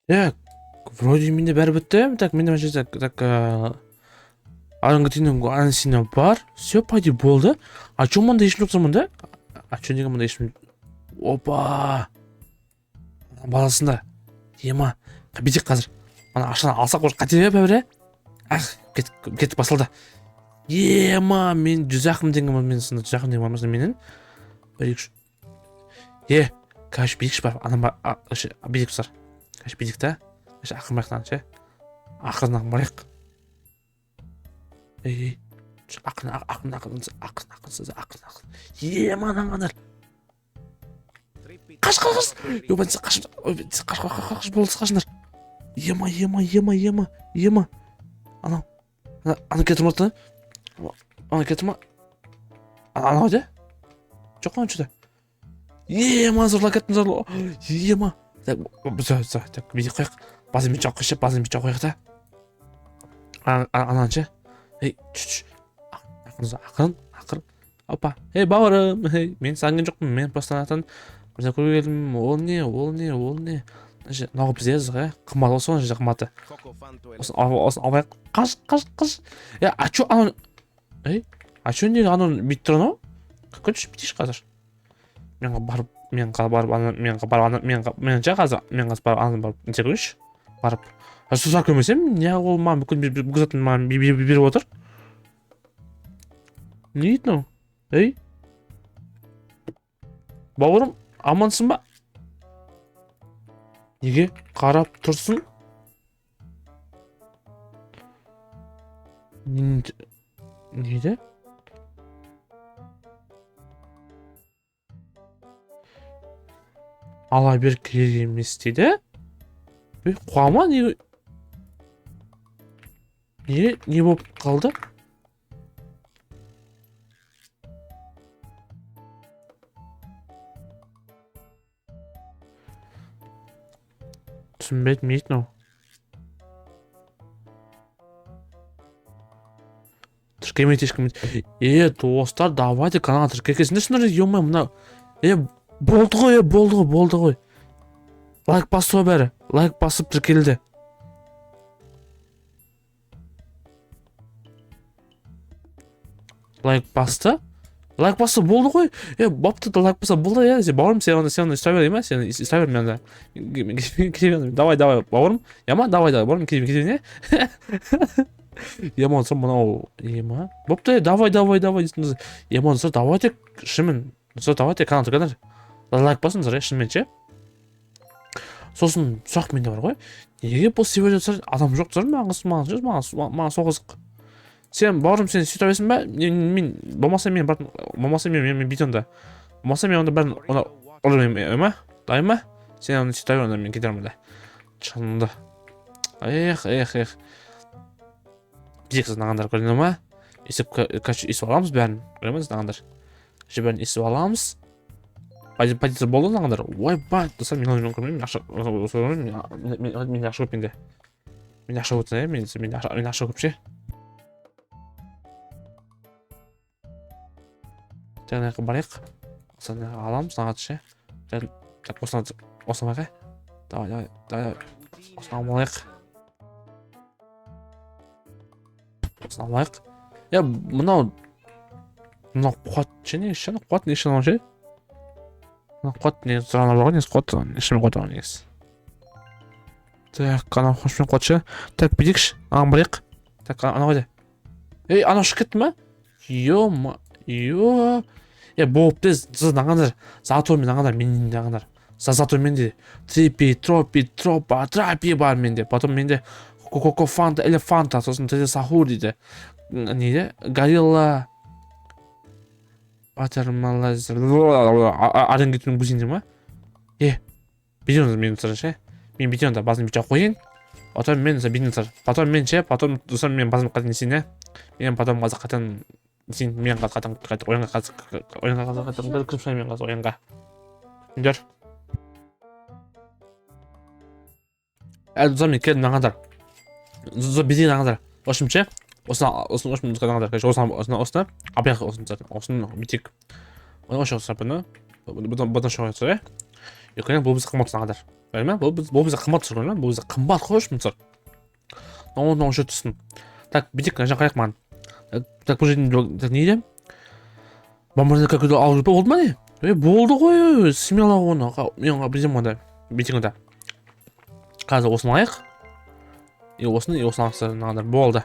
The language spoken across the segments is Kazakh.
Вроде менде бәрі бітті. Так, менде вообще так арангутиннің анасына бар. Все, пойди болды. А чё мында ешкім жоқ мында? А чё неге мында ешкім? Опа! Баласында. Ема, битек қазір. Ана ашаны алсақ уже қате бәрі. Кетіп басылды. Ема, мен 100 деген мен сында 100 деген болмаса менен. Каш битек бар. Ана бар. Битек бар. Каш битек та. Ақырын барайық ше. Ақырын барайық. Ақырын. Ема, анаңдар. Қаш. Қаш болсаңдар. Ема. Ана кетірмеді. Ана кетірме. Ана қойды? Жоқ қойын шыда. Ема, зорла кеттім зорла. Ема. Так, бейді қойық. Базын бейді қойық та. Анан ше. Ақырын. Опа. Бауырым. Мен сағынген жоқпын. Мен просто анатын бірден көріп келдім. Ол не? Нағып біз езі, қымбат осы оны же қымбаты. Осын алайық. Қаш. А чё анан... А чё неге анан бейт тұрын ау? Көтіш бейтеш қазір. Мен барып анан барып нете көріш. Барып. Сұрсақ көмесем, не ол маған бүкіл затын маған беріп отыр. Не дейді нау? Бауырым, амансың ба? Неге қарап тұрсын? Нейді? Ала бер керек емес дейді? Қуама не болып қалды? Түсінбедім ет нау. Тіркемейді. Достар, давайте канал тіркекесінде шыныр емай мұна. Болды ғой. Лайк басу бәрі. Лайк басып тіркелді. Лайк басты болды ғой. Бапты да лайк баса болды я. Бауырым, сен ұстай бер ема? Сен ұстай бер мен да. Давай, бауырым. Ема, давай, бауырым, кете не? Ема, онсыр мұнау. Ема. Бапты, давай. Ема, онсыр, давайте, шымен. Онсыр, давайте, канал түргенер. Лайк басын зар, шынмен ше. Сосын сұрақ менде бар ғой. Неге бұл себеп жатсыр, адам жоқ тұр, маған соғызық. Сен, бауырым, сен сөйт абесің ба? Мен, болмаса мен битонда. Болмаса мен онда бәрін ұрмайым, ема? Дайма? Сен оны сөйт абесің, мен кетерім да. Шынында. Бізек сызнағандар көрген ема? Есіп аламыз бәрін. Көреміз нағандар. Бәрін есіп аламыз. Позиция болды нағандар. Ой, бай, достар, мен оны көрмеймін. Мен ақша көп менде. Мен ақша көптен, мен ақша көп ше. Жаңа барайық. Осыны аламыз, нағат ше. Осыны бақай. Давай. Осыны алмайық. Мынау қуат ше не ше? Қуат не ше нау ше? Қуат не сұрағына барған ес? Қуат ішімен қуат алған ес. Так, анау қошымен қуат ше. Так, бедекші. Аған барайық. Так, анау қойды. Анау шық кетті ма? Йо. Болыпты, нағандар. Затомен нағандар, менен нағандар. Затомен де. Трапи бар менде. Потом менде Коко Фанта, Элефанта, сосын Теде Сахур дейді. Нейді? Горилла... Батермалайзер... Аренгетінің бұзінде ма? Беден мен сыр ше. Мен беден да базын бітча қойын. Потом мен беден сыр. Потом мен ше, потом достар мен базын қатын несіне. Мен потом қазақ қатын... Сен мен қатын ойынға қатын кіріп мен қазақ ойынға. Мендер. Достар мен келдім нағандар. Беден нағандар. Ошымше. Осыны нағандар. Осыны абияқ осыны битек. Оны ошық сапыны. Бұдан шығып жатыр. Екінен бұл біз қымат нағандар. Bilmem, bu bize kımbat sor lan. Bu bize kımbat koş mu sor? Onu şu tutsun. Tak bir tek aşağı kayak man. Tak bu şeyin tak neydi? Bombardıya kakıda Avrupa oldu mu ne? Болды ғой, смело оны. Мен білем онда. Битингда. Қазір осыны алайық. Осыны алсаңыздар болды.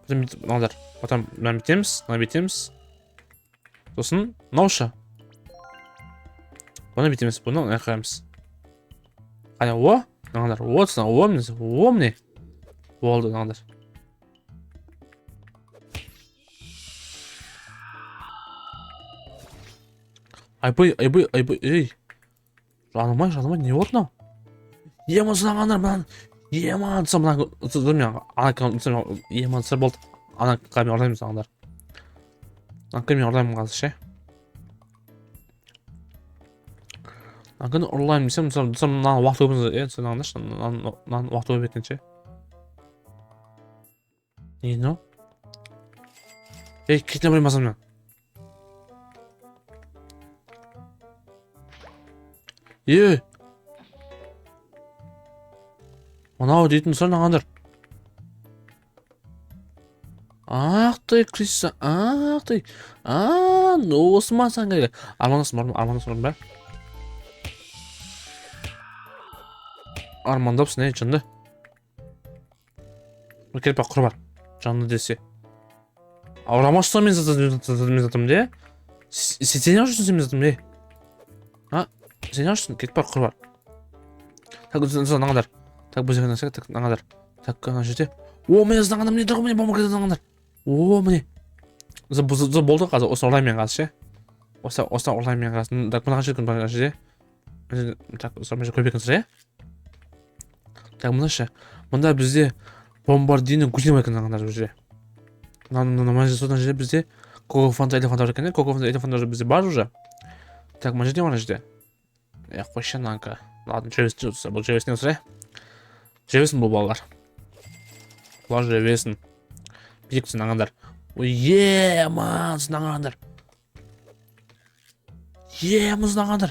Мыналар. Потом мына бітеміз. Сосын мынаушы. Бұны бітеміз, бұны қоямыз. Қане, о, мыналар. О, міне. Болды, мыналар. Айбай, ей. Жанымай, не болды мынау? Еман сынағандар, мынаны. Еман сыр, еман сыр болды. Ана қаймен ордаймын сағандар. Ана қаймен ордаймын қазір ше. Ана қаймен ордаймын десем, мынаны уақыт өбіңіз, сынағандаршы, мынаны уақыт өбіп екен ше. Не, ну? Ей, кетіне бұрайын басым мен. Ей! Мынау дейтін сыр нағандар. Ақ ты, Криса, ақ ты. Осы ма сән керек. Армандасым бәр. Армандапсың, жанды. Келіп бақ құр бар. Жанды десе. Аурамашса мен затым де. Сен ашырсың мен затым де. Сен ашырсың, келіп бақ құр бар. Так, нағандар. Так, бұл жерден сәк, так, нағандар. Так, ана жерде. О, мен нағандар, міне тұрғы, міне бомба кеді нағандар. О, міне. Болды қазір, осы орлаймен қазір ше. Осы орлаймен қазір. Так, мұнаға жерден бар жерде. Так, осы көбекін сұрай. Так, мұна ше. Мұнда бізде бомбардины гулемай екен нағандар жерде. Мұна жерде бізде Коко-фанта элефанта екен. Коко-фанта элефанта бізде бар уже. Так, мұна жерде бар жерде. Қойшы нанка. Ладно, бұл жевесіне сұрай. Жевесін бұл балалар. Бұлар жевесін. Бейік сынағандар. Ман сынағандар. Ман сынағандар.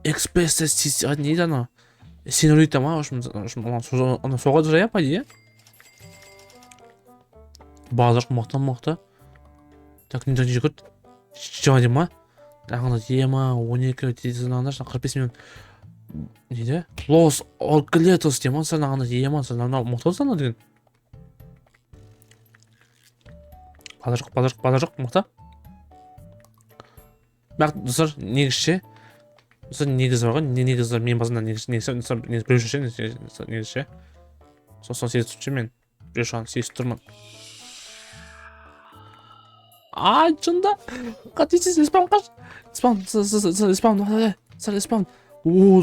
Экспресс-тест. Нейді ана? Сенорита ма? Оны соға дұрая па дейі? Базар мықты. Так, не жүгірт. Жама дейм ма? Ағандар, ма, 12 дейді сынағандар. 45 минут. Нейді? Лос Алклетос дейм ма? Сынағандар, ма, сынағандар. Мықты сынағандар деген. Базар жоқ, мықты. Бірақ, достар, негізше. Достар, негіз бар ғой, негіз бар, мен басында негіз біреуші негізше. Сосын сегіз тұршы мен, біреуші сегіз тұрмын. Жында! Қатесіз, спам қаш! Спам, Ооо,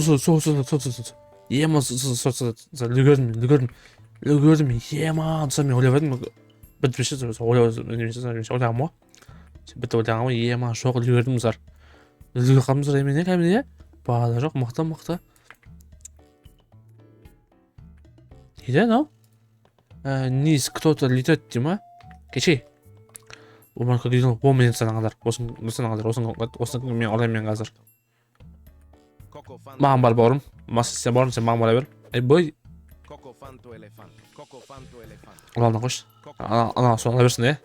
ема, үлгердім, ема, мен ойлабадым, бітпеші, ойлағым ғой. Бітті ойлағым ғой, ема, шоқ үлгердім, ұзар. Үлгердім, ұзар, емене, кәміне, бағада жоқ, мықты. Нейді, нау? Низ, кто-то летет, дема? Кечей. Олар как видел, мен санағандар. Осын мен ордаймен қазір. Маған бар бауырым. Сен бауырым, сен маған бара бер. Бой. Оларына қош. Ана соны ала берсін,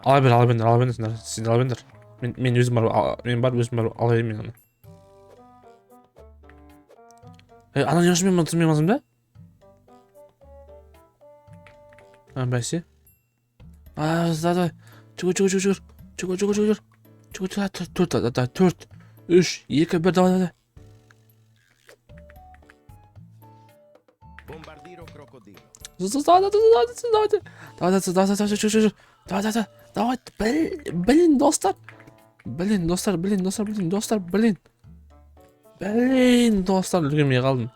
Ала бер, сен ала бендер. Мен өзім бар, ала берем мен аны. Ана не үшін мен мазым да? Бәсе. Давай. Жүгір. 4, 3, 2, 1, давай. Bombardiro crocodilo. Давай. Блин, достар. Үлгермей қалдым.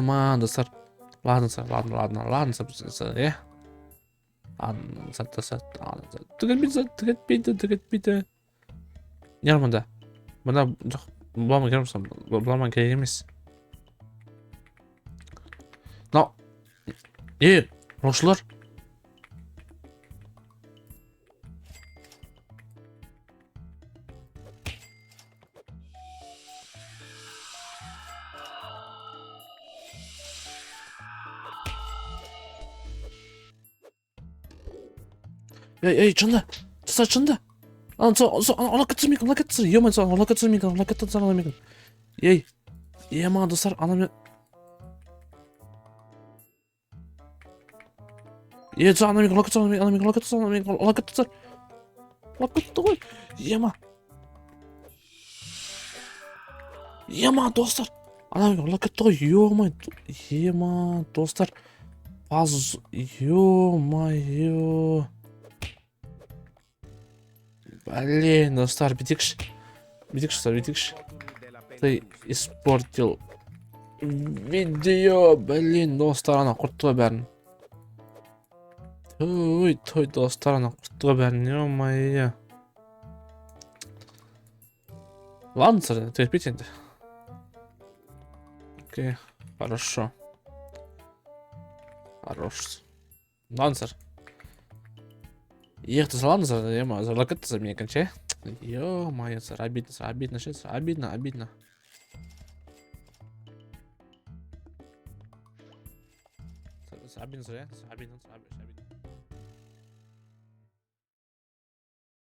Ман, достар. Ладно, Түгетпейді. Не бар мұнда? Мұнда жоқ, бұламан керек болсам, бұламан керек емес. Мынау. Рошылар. Ей, чынды. Достар, чынды. Ана кетсін мекен, ана кетсін. Ема, ана кетсін мекен, ана кетсін, ана мекен. Ей, ема, достар, ана мен. Ей, ана мекен, ана кетсін, ана мекен, ана кетсін, ана мекен, ана кетсін. Ана кетті ғой. Ема. Ема, достар. Ана мекен, ана кетті ғой. Ема, ема, достар. Az, ё-моё. Блин, достар, битикш. Битикш. Ты испортил видео, блин, достар, ана құртты бәрін. Той, достар, ана құртты бәрін, ё-моё. Ладно, сэр, терпите. Окей, хорошо. Хорош. Ладно, сэр. Ехать ладно, сэр, ема, залакать за меня кончай. Ё-моё, сэр, обидно, сэр, обидно. Обидно, сэр, обидно.